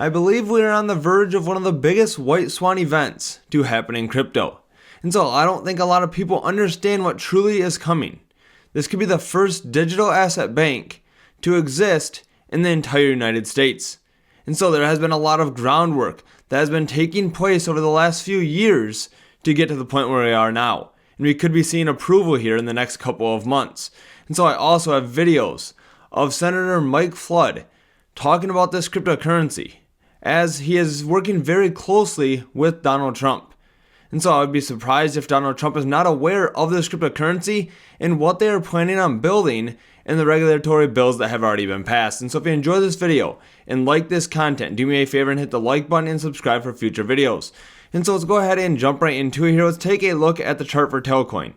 I believe we are on the verge of one of the biggest white swan events to happen in crypto. And so I don't think a lot of people understand what truly is coming. This could be the first digital asset bank to exist in the entire United States. And so there has been a lot of groundwork that has been taking place over the last few years to get to the point where we are now. And we could be seeing approval here in the next couple of months. And so I also have videos of Senator Mike Flood talking about this cryptocurrency, as he is working very closely with Donald Trump. And so I would be surprised if Donald Trump is not aware of this cryptocurrency and what they are planning on building in the regulatory bills that have already been passed. And so if you enjoy this video and like this content, do me a favor and hit the like button and subscribe for future videos. And so let's go ahead and jump right into it here. Let's take a look at the chart for Telcoin.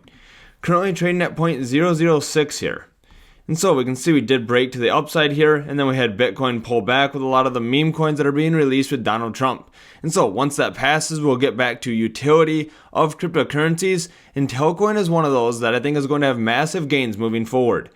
Currently trading at 0.006 here. And so we can see we did break to the upside here, and then we had Bitcoin pull back with a lot of the meme coins that are being released with Donald Trump. And so once that passes, we'll get back to utility of cryptocurrencies, and Telcoin is one of those that I think is going to have massive gains moving forward.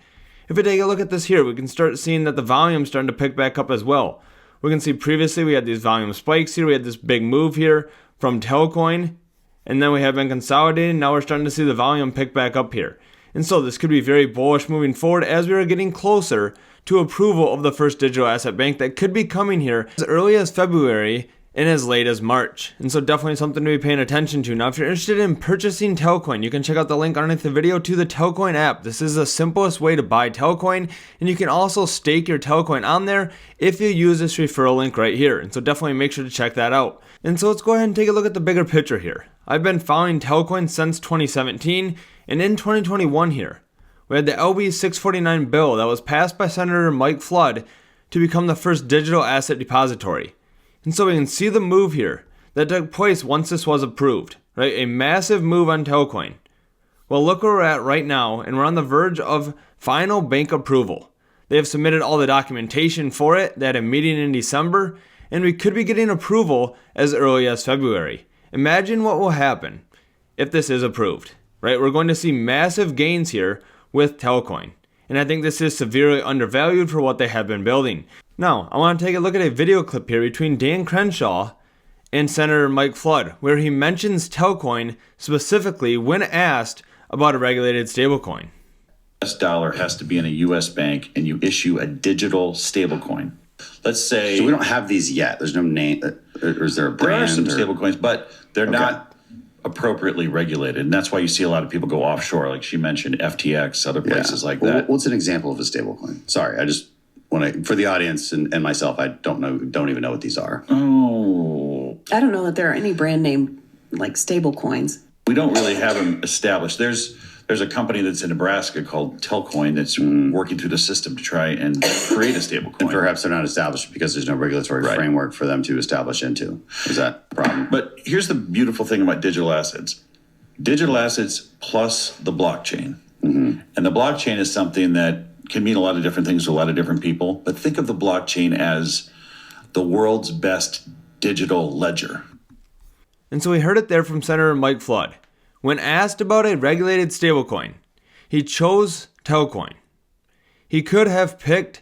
If we take a look at this here, we can start seeing that the volume is starting to pick back up as well. We can see previously we had these volume spikes here, we had this big move here from Telcoin, and then we have been consolidating. Now we're starting to see the volume pick back up here. And so this could be very bullish moving forward as we are getting closer to approval of the first digital asset bank that could be coming here as early as February and as late as March. And so definitely something to be paying attention to. Now if you're interested in purchasing Telcoin, you can check out the link underneath the video to the Telcoin app. This is the simplest way to buy Telcoin, and you can also stake your Telcoin on there if you use this referral link right here. And so definitely make sure to check that out. And so let's go ahead and take a look at the bigger picture here. I've been following Telcoin since 2017. And in 2021 here, we had the LB 649 bill that was passed by Senator Mike Flood to become the first digital asset depository. And so we can see the move here that took place once this was approved, right? A massive move on Telcoin. Well, look where we're at right now, and we're on the verge of final bank approval. They have submitted all the documentation for it. They had a meeting in December, and we could be getting approval as early as February. Imagine what will happen if this is approved. Right, we're going to see massive gains here with Telcoin. And I think this is severely undervalued for what they have been building. Now, I want to take a look at a video clip here between Dan Crenshaw and Senator Mike Flood, where he mentions Telcoin specifically when asked about a regulated stablecoin. US dollar has to be in a US bank and you issue a digital stablecoin. Let's say... So we don't have these yet. There's no name, or is there a brand? There are some stablecoins, but they're not appropriately regulated, and that's why you see a lot of people go offshore, like she mentioned, FTX, other places like that. What's an example of a stablecoin? Sorry, I just want to, for the audience and myself, I don't even know what these are. Oh, I don't know that there are any brand name like stable coins. We don't really have them established. There's a company that's in Nebraska called Telcoin that's working through the system to try and create a stable coin. And perhaps they're not established because there's no regulatory framework for them to establish into. Is that a problem? But here's the beautiful thing about digital assets. Digital assets plus the blockchain. Mm-hmm. And the blockchain is something that can mean a lot of different things to a lot of different people. But think of the blockchain as the world's best digital ledger. And so we heard it there from Senator Mike Flood. When asked about a regulated stablecoin, he chose Telcoin. He could have picked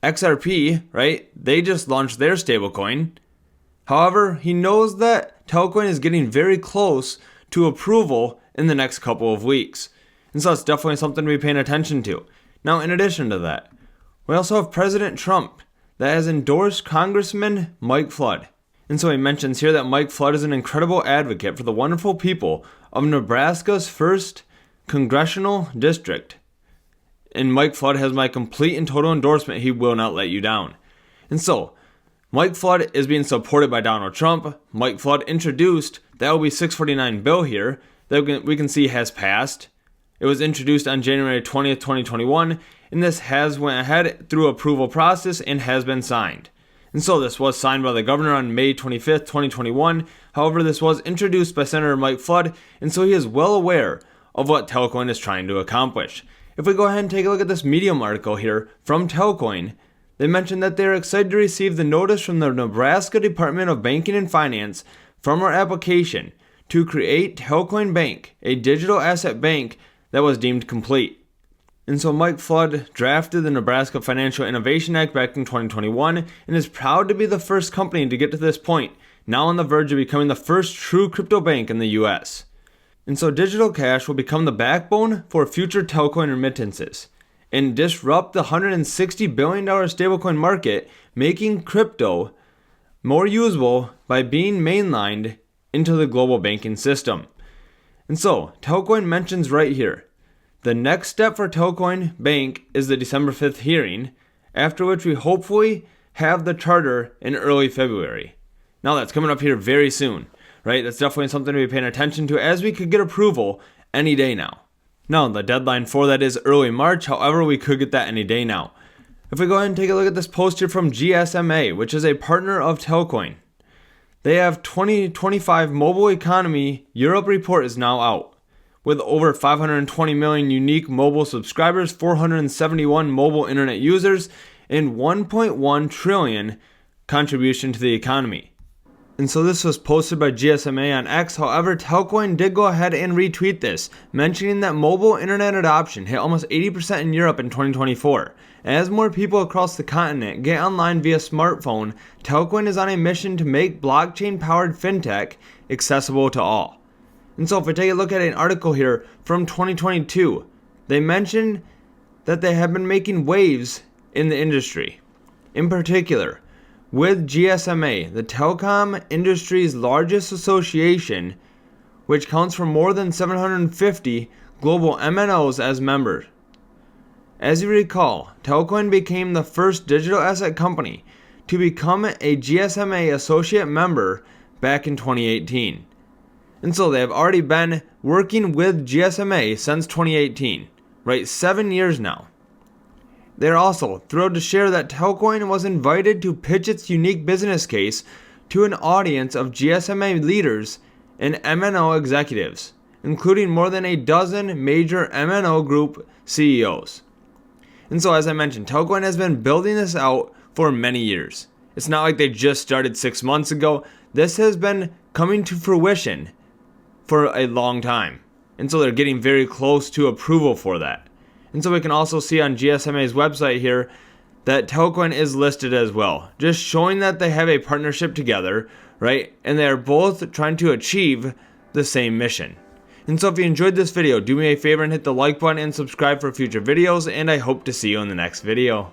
XRP, right? They just launched their stablecoin. However, he knows that Telcoin is getting very close to approval in the next couple of weeks. And so it's definitely something to be paying attention to. Now, in addition to that, we also have President Trump that has endorsed Congressman Mike Flood. And so he mentions here that Mike Flood is an incredible advocate for the wonderful people of Nebraska's 1st Congressional District. And Mike Flood has my complete and total endorsement. He will not let you down. And so, Mike Flood is being supported by Donald Trump. Mike Flood introduced the LB 649 bill here that we can see has passed. It was introduced on January 20th, 2021, and this has went ahead through approval process and has been signed. And so this was signed by the governor on May 25th, 2021. However, this was introduced by Senator Mike Flood, and so he is well aware of what Telcoin is trying to accomplish. If we go ahead and take a look at this Medium article here from Telcoin, they mentioned that they are excited to receive the notice from the Nebraska Department of Banking and Finance from our application to create Telcoin Bank, a digital asset bank that was deemed complete. And so Mike Flood drafted the Nebraska Financial Innovation Act back in 2021 and is proud to be the first company to get to this point, now on the verge of becoming the first true crypto bank in the US. And so digital cash will become the backbone for future Telcoin remittances and disrupt the $160 billion stablecoin market, making crypto more usable by being mainlined into the global banking system. And so, Telcoin mentions right here, the next step for Telcoin Bank is the December 5th hearing, after which we hopefully have the charter in early February. Now that's coming up here very soon, right? That's definitely something to be paying attention to, as we could get approval any day now. Now, the deadline for that is early March, however, we could get that any day now. If we go ahead and take a look at this post here from GSMA, which is a partner of Telcoin, they have 2025 Mobile Economy Europe report is now out, with over 520 million unique mobile subscribers, 471 mobile internet users, and 1.1 trillion contribution to the economy. And so this was posted by GSMA on X. However, Telcoin did go ahead and retweet this, mentioning that mobile internet adoption hit almost 80% in Europe in 2024. As more people across the continent get online via smartphone, Telcoin is on a mission to make blockchain-powered fintech accessible to all. And so if we take a look at an article here from 2022, they mentioned that they have been making waves in the industry. In particular, with GSMA, the telecom industry's largest association, which counts for more than 750 global MNOs as members. As you recall, Telcoin became the first digital asset company to become a GSMA associate member back in 2018. And so they have already been working with GSMA since 2018, right? 7 years now. They're also thrilled to share that Telcoin was invited to pitch its unique business case to an audience of GSMA leaders and MNO executives, including more than a dozen major MNO group CEOs. And so, as I mentioned, Telcoin has been building this out for many years. It's not like they just started 6 months ago. This has been coming to fruition for a long time. And so they're getting very close to approval for that. And so we can also see on GSMA's website here that Telcoin is listed as well, just showing that they have a partnership together, right? And they are both trying to achieve the same mission. And so if you enjoyed this video, do me a favor and hit the like button and subscribe for future videos, and I hope to see you in the next video.